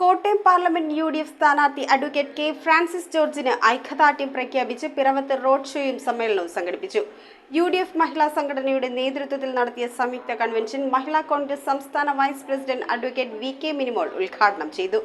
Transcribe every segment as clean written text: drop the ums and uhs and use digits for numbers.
Kottayam parliament UDF സ്ഥാനാർത്ഥി advocate K Francis ജോർജിന് ഐക്യദാർഢ്യം പ്രഖ്യാപിച്ച് പിറവത്ത് റോഡ് ഷോയും സമ്മേളനവും സംഘടിപ്പിച്ചു. UDF മഹിളാ സംഘടനയുടെ നേതൃത്വത്തിൽ നടത്തിയ സംയുക്ത കൺവെൻഷൻ മഹിളാ കോൺഗ്രസ് സംസ്ഥാന vice president advocate VK Minimol ഉദ്ഘാടനം ചെയ്തു.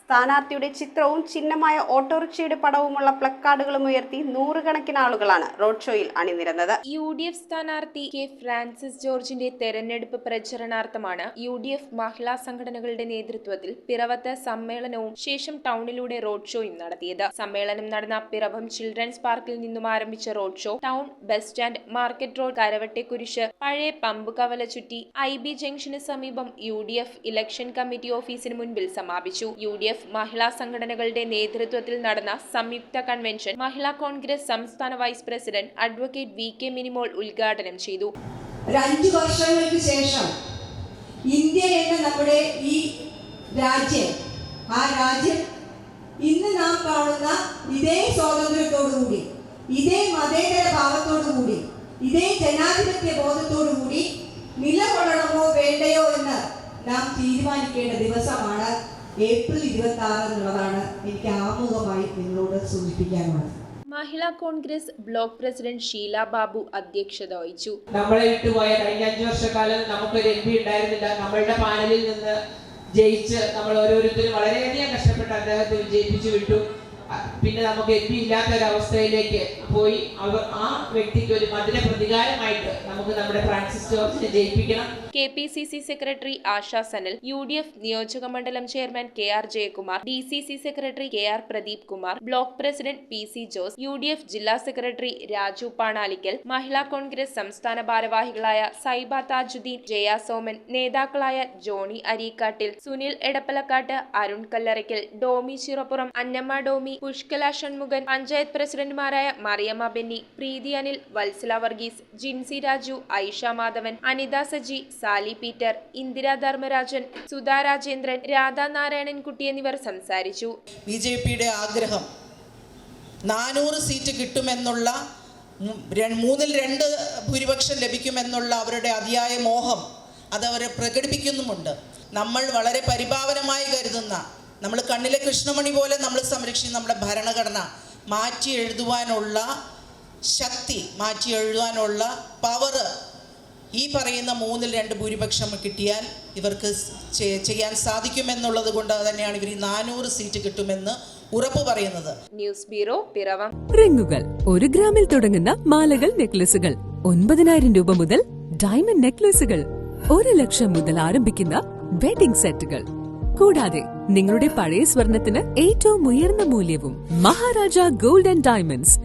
സ്ഥാനാർത്ഥിയുടെ ചിത്രവും ചിഹ്നമായ ഓട്ടോറിക്ഷയുടെ പടവുമുള്ള പ്ലക്കാർഡുകളും ഉയർത്തി നൂറുകണക്കിന് ആളുകളാണ് റോഡ് ഷോയിൽ അണിനിരന്നത്. UDF സ്ഥാനാർത്ഥി കെ ഫ്രാൻസിസ് ജോർജിന്റെ തെരഞ്ഞെടുപ്പ് പ്രചരണാർത്ഥമാണ് UDF മഹിളാ സംഘടനകളുടെ നേതൃത്വത്തിൽ പിറവത്ത് സമ്മേളനവും ശേഷം ടൗണിലൂടെ റോഡ് ഷോയും നടത്തിയത്. സമ്മേളനം നടന്ന പിറവം ചിൽഡ്രൻസ് പാർക്കിൽ നിന്നും ആരംഭിച്ച road show town, bus stand, market road, കരവട്ടെക്കുരിശ്, പഴയ പമ്പ് കവല ചുറ്റി IB ജംഗ്ഷന് സമീപം UDF ഇലക്ഷൻ കമ്മിറ്റി ഓഫീസിന് മുൻപിൽ സമാപിച്ചു. UDF മഹിളാ സംഘടനകളുടെ നേതൃത്വത്തിൽ നടന്ന സംയുക്ത കൺവെൻഷൻ മഹിളാ കോൺഗ്രസ് സംസ്ഥാന vice president advocate VK Minimol ഉദ്ഘാടനം ചെയ്തു. 5 വർഷങ്ങൾക്ക് ശേഷം ഇന്ത്യ എന്ന നമ്മുടെ ഈ രാജ്യം ഇന്ന് നാം കാണുന്ന ഇതേ സ്വാതന്ത്ര്യത്തോടുകൂടി, ഇതേ മതേതര ഭാവത്തോടുകൂടി, ഇതേ ജനാധിപത്യ ബോധത്തോടുകൂടി നിലകൊള്ളണമോ വേണ്ടയോ എന്ന് നാം തീരുമാനിക്കേണ്ട ദിവസമാണ് ഏപ്രിൽ 26 എന്നുള്ളതാണ് എനിക്ക് ആമുഖമായി നിങ്ങളോട് സൂചിപ്പിക്കാനുള്ളത്. മഹിളാ കോൺഗ്രസ് ബ്ലോക്ക് പ്രസിഡന്റ് ഷീല ബാബു അധ്യക്ഷത വഹിച്ചു. നമ്മളെ വിട്ടുപോയ കഴിഞ്ഞ 5 വർഷക്കാലം നമുക്കൊരു MP ഉണ്ടായിരുന്നില്ല. നമ്മളുടെ പാനലിൽ നിന്ന് ജയിച്ച് നമ്മൾ ഓരോരുത്തരും വളരെയധികം കഷ്ടപ്പെട്ട് അദ്ദേഹത്തെ വിജയിപ്പിച്ചു വിട്ടു. പിന്നെ നമുക്ക് MP ഇല്ലാത്തൊരവസ്ഥയിലേക്ക് പോയി. ആ വ്യക്തിക്ക് ഒരു മധുര പ്രതികാരമായിട്ട് നമുക്ക് നമ്മുടെ ഫ്രാൻസിസ് ജോർജിനെ ജയിപ്പിക്കണം. KPCC secretary ASHA Sanal, UDF നിയോജക മണ്ഡലം chairman KR Jayakumar, DCC secretary KR Pradeep Kumar, block president PC Jose, UDF ജില്ലാ സെക്രട്ടറി രാജു പാണാലിക്കൽ, മഹിളാ കോൺഗ്രസ് സംസ്ഥാന ഭാരവാഹികളായ സൈബ താജുദ്ദീൻ, ജയ സോമൻ, നേതാക്കളായ ജോണി അരീക്കാട്ടിൽ, സുനിൽ എടപ്പലക്കാട്ട്, അരുൺ കല്ലറയ്ക്കൽ, ഡോമി ചിറപ്പുറം, അന്നമ്മ ഡോമി, പുഷ്കല ഷൺമുഖൻ, പഞ്ചായത്ത് പ്രസിഡന്റുമാരായ മറിയമ്മ ബെന്നി, പ്രീതി അനിൽ, വത്സല വർഗീസ്, ജിൻസി രാജു, ഐഷ മാധവൻ, അനിത സജി, സാലി പീറ്റർ, ഇന്ദിര ധർമ്മരാജൻ, സുധാ രാജേന്ദ്രൻ, രാധാ നാരായണൻകുട്ടി എന്നിവർ സംസാരിച്ചു. BJPയുടെ ആഗ്രഹം 400 സീറ്റ് കിട്ടുമെന്നുള്ള, 2/3 ഭൂരിപക്ഷം ലഭിക്കുമെന്നുള്ള അവരുടെ അതിയായ മോഹം അതവർ പ്രകടിപ്പിക്കുന്നുമുണ്ട്. നമ്മൾ വളരെ പരിഭാവനമായി കരുതുന്ന, നമ്മൾ കണ്ണിലെ കൃഷ്ണമണി പോലെ നമ്മൾ സംരക്ഷിക്കുന്ന നമ്മുടെ ഭരണഘടന മാറ്റി എഴുതുവാനുള്ള ശക്തി, മാറ്റി എഴുതുവാനുള്ള പവർ ഈ പറയുന്ന 2/3 ഭൂരിപക്ഷം കിട്ടിയാൽ ഇവർക്ക് ചെയ്യാൻ സാധിക്കുമെന്നുള്ളത് കൊണ്ട് തന്നെയാണ് ഇവർ 400 സീറ്റ് കിട്ടുമെന്ന് ഉറപ്പ് പറയുന്നത്. News bureau, Piravam. റിങ്ങുകൾ 1 ഗ്രാമിൽ തുടങ്ങുന്ന മാലകൾ, നെക്ലസുകൾ 9,000 രൂപ മുതൽ ഡയമണ്ട് നെക്ലസുകൾ 1 ലക്ഷം മുതൽ ആരംഭിക്കുന്ന വെഡിംഗ് സെറ്റുകൾ, കൂടാതെ നിങ്ങളുടെ പഴയ സ്വർണത്തിന് ഏറ്റവും ഉയർന്ന മൂല്യവും. Maharaja gold and diamonds,